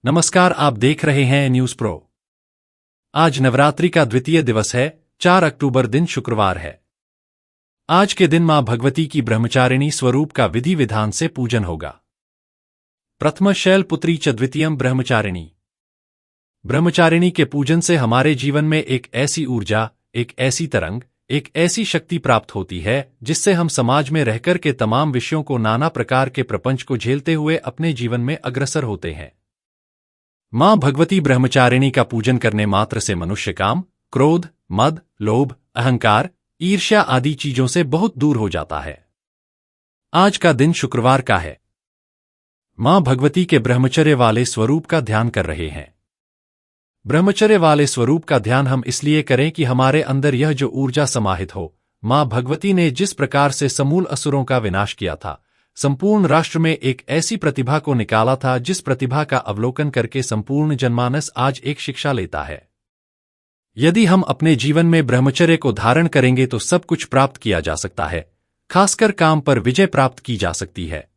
नमस्कार, आप देख रहे हैं न्यूज प्रो। आज नवरात्रि का द्वितीय दिवस है। 4 अक्टूबर दिन शुक्रवार है। आज के दिन मां भगवती की ब्रह्मचारिणी स्वरूप का विधि विधान से पूजन होगा। प्रथम शैलपुत्री च द्वितीयम ब्रह्मचारिणी। ब्रह्मचारिणी के पूजन से हमारे जीवन में एक ऐसी ऊर्जा, एक ऐसी तरंग, एक ऐसी शक्ति प्राप्त होती है जिससे हम समाज में रहकर के तमाम विषयों को, नाना प्रकार के प्रपंच को झेलते हुए अपने जीवन में अग्रसर होते हैं। मां भगवती ब्रह्मचारिणी का पूजन करने मात्र से मनुष्य काम, क्रोध, मद, लोभ, अहंकार, ईर्ष्या आदि चीजों से बहुत दूर हो जाता है। आज का दिन शुक्रवार का है। मां भगवती के ब्रह्मचर्य वाले स्वरूप का ध्यान कर रहे हैं। ब्रह्मचर्य वाले स्वरूप का ध्यान हम इसलिए करें कि हमारे अंदर यह जो ऊर्जा समाहित हो। मां भगवती ने जिस प्रकार से समूल असुरों का विनाश किया था, संपूर्ण राष्ट्र में एक ऐसी प्रतिभा को निकाला था जिस प्रतिभा का अवलोकन करके संपूर्ण जनमानस आज एक शिक्षा लेता है। यदि हम अपने जीवन में ब्रह्मचर्य को धारण करेंगे तो सब कुछ प्राप्त किया जा सकता है, खासकर काम पर विजय प्राप्त की जा सकती है।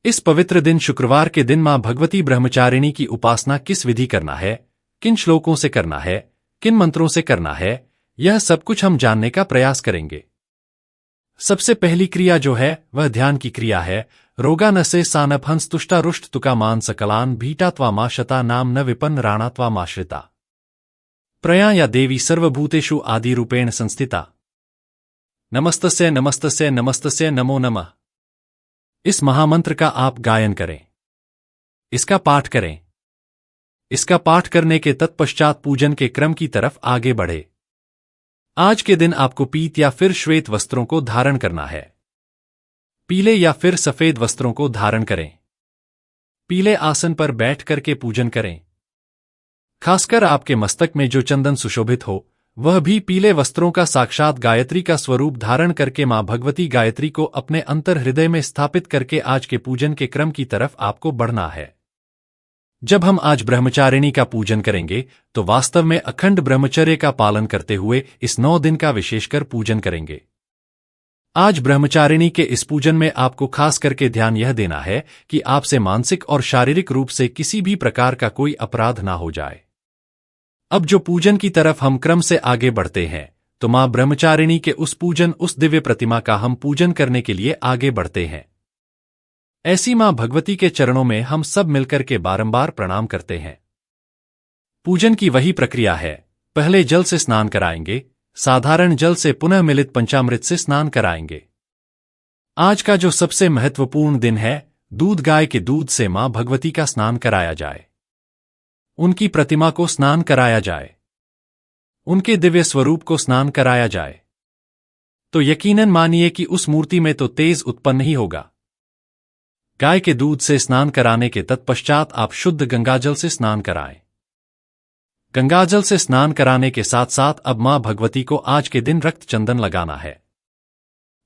इस पवित्र दिन शुक्रवार के दिन मां भगवती ब्रह्मचारिणी की उपासना किस विधि करना है, किन श्लोकों से करना है, किन मंत्रों से करना है, यह सब कुछ हम जानने का प्रयास करेंगे। सबसे पहली क्रिया जो है वह ध्यान की क्रिया है। रोगा न से सानप हंस तुष्टा रुष्ट तुका मान सकलान भीटा त्वा मा शता नाम न विपन्न राणा त्वा माश्रिता प्रया या देवी सर्वभूतेषु आदि रूपेण संस्थिता नमस्तस्य नमस्तस्य नमस्तस्य नमो नमः। इस महामंत्र का आप गायन करें, इसका पाठ करें। इसका पाठ करने के तत्पश्चात पूजन के क्रम की तरफ आगे बढ़े। आज के दिन आपको पीत या फिर श्वेत वस्त्रों को धारण करना है। पीले या फिर सफेद वस्त्रों को धारण करें। पीले आसन पर बैठ करके पूजन करें। खासकर आपके मस्तक में जो चंदन सुशोभित हो, वह भी पीले वस्त्रों का साक्षात गायत्री का स्वरूप धारण करके मां भगवती गायत्री को अपने अंतर हृदय में स्थापित करके आज के पूजन के क्रम की तरफ आपको बढ़ना है। जब हम आज ब्रह्मचारिणी का पूजन करेंगे तो वास्तव में अखंड ब्रह्मचर्य का पालन करते हुए इस 9 दिन का विशेषकर पूजन करेंगे। आज ब्रह्मचारिणी के इस पूजन में आपको खास करके ध्यान यह देना है कि आपसे मानसिक और शारीरिक रूप से किसी भी प्रकार का कोई अपराध ना हो जाए। अब जो पूजन की तरफ हम क्रम से आगे बढ़ते हैं, तो मां ब्रह्मचारिणी के उस दिव्य प्रतिमा का हम पूजन करने के लिए आगे बढ़ते हैं। ऐसी मां भगवती के चरणों में हम सब मिलकर के बारंबार प्रणाम करते हैं। पूजन की वही प्रक्रिया है। पहले जल से स्नान कराएंगे, साधारण जल से पुनः मिलित पंचामृत से स्नान कराएंगे। आज का जो सबसे महत्वपूर्ण दिन है, दूध गाय के दूध से मां भगवती का स्नान कराया जाए, उनकी प्रतिमा को स्नान कराया जाए, उनके दिव्य स्वरूप को स्नान कराया जाए, तो यकीनन मानिए कि उस मूर्ति में तो तेज उत्पन्न ही होगा। गाय के दूध से स्नान कराने के तत्पश्चात आप शुद्ध गंगाजल से स्नान कराएं। गंगाजल से स्नान कराने के साथ साथ अब मां भगवती को आज के दिन रक्त चंदन लगाना है।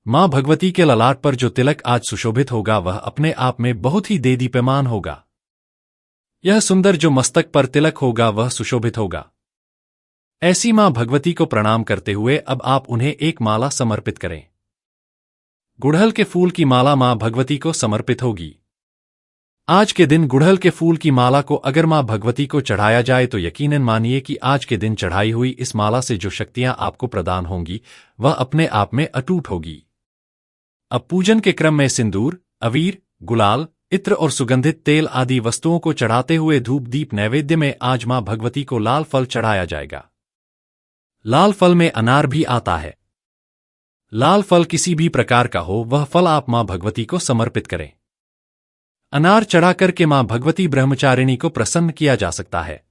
मां भगवती के ललाट पर जो तिलक आज सुशोभित होगा वह अपने आप में बहुत ही देदीप्यमान होगा। यह सुंदर जो मस्तक पर तिलक होगा वह सुशोभित होगा। ऐसी मां भगवती को प्रणाम करते हुए अब आप उन्हें एक माला समर्पित करें। गुड़हल के फूल की माला मां भगवती को समर्पित होगी। आज के दिन गुड़हल के फूल की माला को अगर मां भगवती को चढ़ाया जाए तो यकीनन मानिए कि आज के दिन चढ़ाई हुई इस माला से जो शक्तियां आपको प्रदान होंगी वह अपने आप में अटूट होगी। अब पूजन के क्रम में सिंदूर, अबीर, गुलाल, इत्र और सुगंधित तेल आदि वस्तुओं को चढ़ाते हुए धूप दीप नैवेद्य में आज मां भगवती को लाल फल चढ़ाया जाएगा। लाल फल में अनार भी आता है। लाल फल किसी भी प्रकार का हो, वह फल आप मां भगवती को समर्पित करें। अनार चढ़ाकर के मां भगवती ब्रह्मचारिणी को प्रसन्न किया जा सकता है।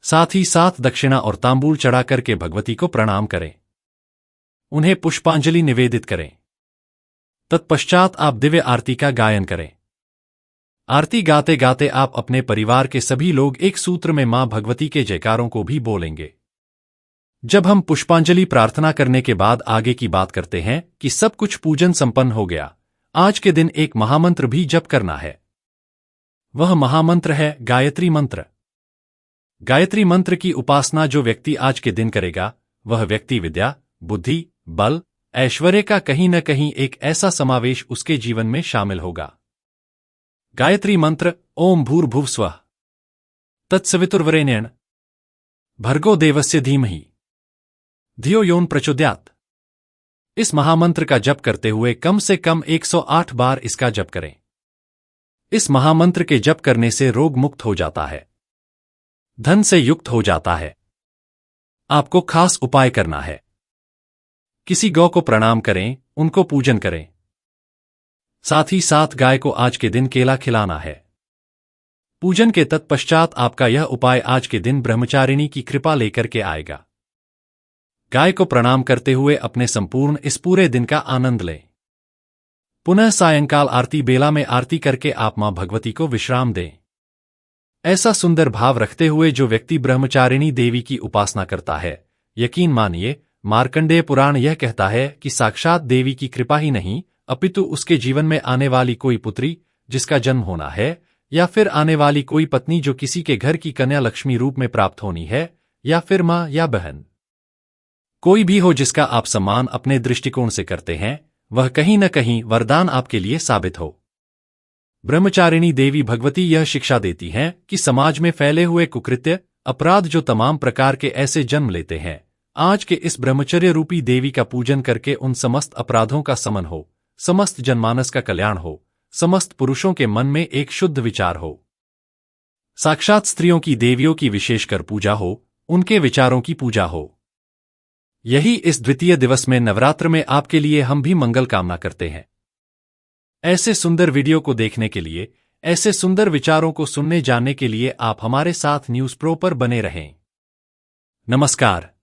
साथ ही साथ दक्षिणा और तांबूल चढ़ाकर के भगवती को प्रणाम करें, उन्हें पुष्पांजलि निवेदित करें। तत्पश्चात आप दिव्य आरती का गायन करें। आरती गाते गाते आप अपने परिवार के सभी लोग एक सूत्र में मां भगवती के जयकारों को भी बोलेंगे। जब हम पुष्पांजलि प्रार्थना करने के बाद आगे की बात करते हैं कि सब कुछ पूजन संपन्न हो गया, आज के दिन एक महामंत्र भी जप करना है। वह महामंत्र है गायत्री मंत्र। गायत्री मंत्र की उपासना जो व्यक्ति आज के दिन करेगा, वह व्यक्ति विद्या, बुद्धि, बल, ऐश्वर्य का कहीं न कहीं एक ऐसा समावेश उसके जीवन में शामिल होगा। गायत्री मंत्र ओम भूर्भुवस्वः तत्सवितुर्वरेण्यं भर्गो देवस्य धीमहि धियो यो न प्रचोदयात्। इस महामंत्र का जप करते हुए कम से कम 108 बार इसका जप करें। इस महामंत्र के जप करने से रोग मुक्त हो जाता है, धन से युक्त हो जाता है। आपको खास उपाय करना है। किसी गौ को प्रणाम करें, उनको पूजन करें। साथ ही साथ गाय को आज के दिन केला खिलाना है। पूजन के तत्पश्चात आपका यह उपाय आज के दिन ब्रह्मचारिणी की कृपा लेकर के आएगा। गाय को प्रणाम करते हुए अपने संपूर्ण इस पूरे दिन का आनंद लें। पुनः सायंकाल आरती बेला में आरती करके आप मां भगवती को विश्राम दें। ऐसा सुंदर भाव रखते हुए जो व्यक्ति ब्रह्मचारिणी देवी की उपासना करता है, यकीन मानिए मार्कंडेय पुराण यह कहता है कि साक्षात देवी की कृपा ही नहीं अपितु उसके जीवन में आने वाली कोई पुत्री जिसका जन्म होना है, या फिर आने वाली कोई पत्नी जो किसी के घर की कन्या लक्ष्मी रूप में प्राप्त होनी है, या फिर मां या बहन, कोई भी हो जिसका आप सम्मान अपने दृष्टिकोण से करते हैं, वह कहीं न कहीं वरदान आपके लिए साबित हो। ब्रह्मचारिणी देवी भगवती यह शिक्षा देती हैं कि समाज में फैले हुए कुकृत्य अपराध जो तमाम प्रकार के ऐसे जन्म लेते हैं, आज के इस ब्रह्मचर्य रूपी देवी का पूजन करके उन समस्त अपराधों का समन हो, समस्त जनमानस का कल्याण हो, समस्त पुरुषों के मन में एक शुद्ध विचार हो, साक्षात स्त्रियों की देवियों की विशेषकर पूजा हो, उनके विचारों की पूजा हो। यही इस द्वितीय दिवस में नवरात्र में आपके लिए हम भी मंगल कामना करते हैं। ऐसे सुंदर वीडियो को देखने के लिए, ऐसे सुंदर विचारों को सुनने जानने के लिए आप हमारे साथ न्यूज़ प्रो पर बने रहें। नमस्कार।